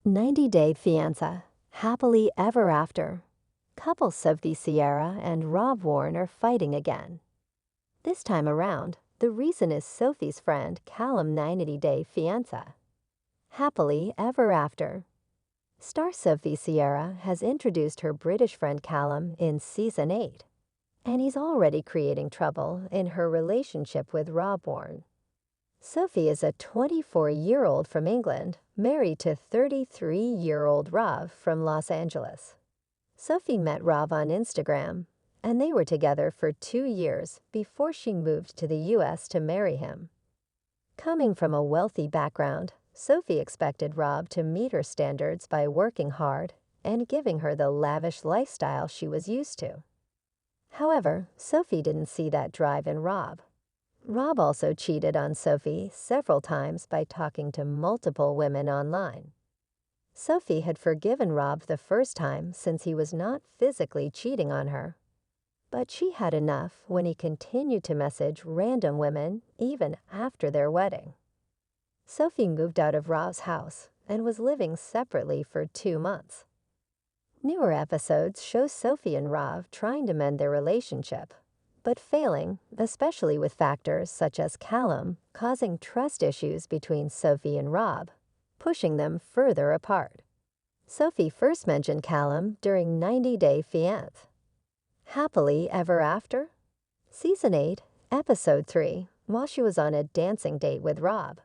90-Day Fiancé, Happily Ever After. Couple Sophie Sierra and Rob Warren are fighting again. This time around, the reason is Sophie's friend Callum 90-Day Fiancé. Happily Ever After. Star Sophie Sierra has introduced her British friend Callum in Season 8, and he's already creating trouble in her relationship with Rob Warren. Sophie is a 24-year-old from England, married to 33-year-old Rob from Los Angeles. Sophie met Rob on Instagram, and they were together for 2 years before she moved to the US to marry him. Coming from a wealthy background, Sophie expected Rob to meet her standards by working hard and giving her the lavish lifestyle she was used to. However, Sophie didn't see that drive in Rob. Rob also cheated on Sophie several times by talking to multiple women online. Sophie had forgiven Rob the first time since he was not physically cheating on her. But she had enough when he continued to message random women even after their wedding. Sophie moved out of Rob's house and was living separately for 2 months. Newer episodes show Sophie and Rob trying to mend their relationship, but failing, especially with factors such as Callum causing trust issues between Sophie and Rob, pushing them further apart. Sophie first mentioned Callum during 90-Day Fiancé. Happily Ever After? Season 8, Episode 3, while she was on a dancing date with Rob.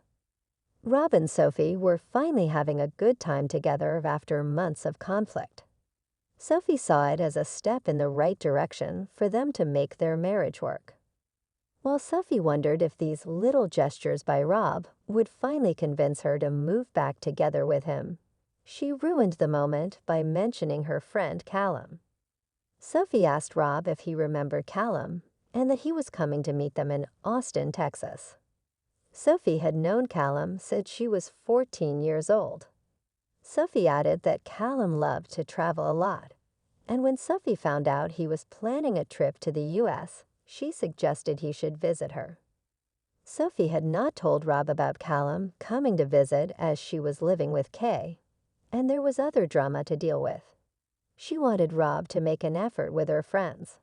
Rob and Sophie were finally having a good time together after months of conflict. Sophie saw it as a step in the right direction for them to make their marriage work. While Sophie wondered if these little gestures by Rob would finally convince her to move back together with him, she ruined the moment by mentioning her friend Callum. Sophie asked Rob if he remembered Callum and that he was coming to meet them in Austin, Texas. Sophie had known Callum since she was 14 years old. Sophie added that Callum loved to travel a lot, and when Sophie found out he was planning a trip to the US, she suggested he should visit her. Sophie had not told Rob about Callum coming to visit as she was living with Kay, and there was other drama to deal with. She wanted Rob to make an effort with her friends.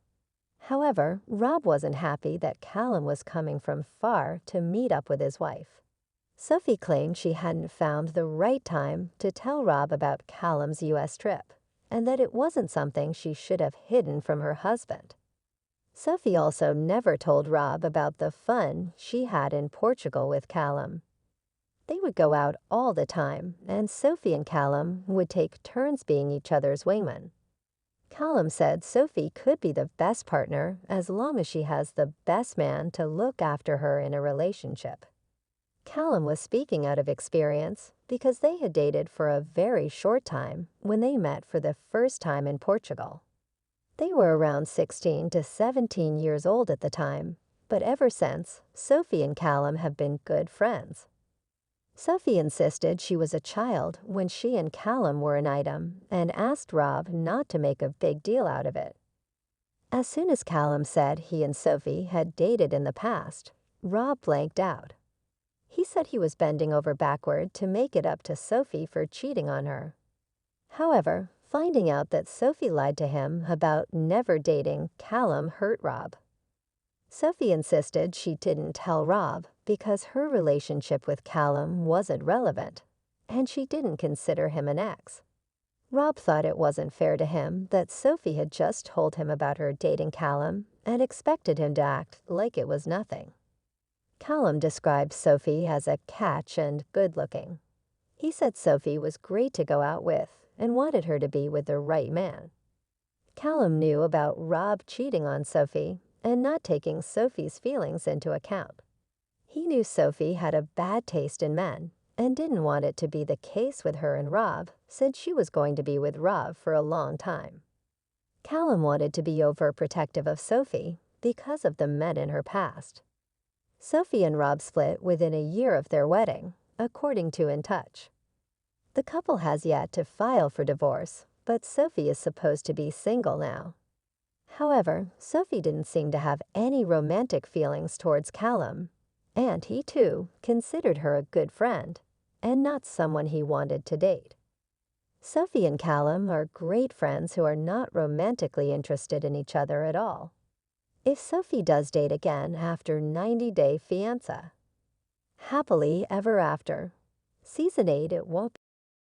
However, Rob wasn't happy that Callum was coming from far to meet up with his wife. Sophie claimed she hadn't found the right time to tell Rob about Callum's US trip, and that it wasn't something she should have hidden from her husband. Sophie also never told Rob about the fun she had in Portugal with Callum. They would go out all the time, and Sophie and Callum would take turns being each other's wingman. Callum said Sophie could be the best partner as long as she has the best man to look after her in a relationship. Callum was speaking out of experience because they had dated for a very short time when they met for the first time in Portugal. They were around 16 to 17 years old at the time, but ever since, Sophie and Callum have been good friends. Sophie insisted she was a child when she and Callum were an item and asked Rob not to make a big deal out of it. As soon as Callum said he and Sophie had dated in the past, Rob blanked out. He said he was bending over backward to make it up to Sophie for cheating on her. However, finding out that Sophie lied to him about never dating Callum hurt Rob. Sophie insisted she didn't tell Rob because her relationship with Callum wasn't relevant, and she didn't consider him an ex. Rob thought it wasn't fair to him that Sophie had just told him about her dating Callum and expected him to act like it was nothing. Callum described Sophie as a catch and good-looking. He said Sophie was great to go out with and wanted her to be with the right man. Callum knew about Rob cheating on Sophie and not taking Sophie's feelings into account. He knew Sophie had a bad taste in men and didn't want it to be the case with her and Rob since she was going to be with Rob for a long time. Callum wanted to be overprotective of Sophie because of the men in her past. Sophie and Rob split within a year of their wedding, according to In Touch. The couple has yet to file for divorce, but Sophie is supposed to be single now. However, Sophie didn't seem to have any romantic feelings towards Callum, and he too considered her a good friend, and not someone he wanted to date. Sophie and Callum are great friends who are not romantically interested in each other at all. If Sophie does date again after 90-day fiancé. Happily ever after. Season 8, it won't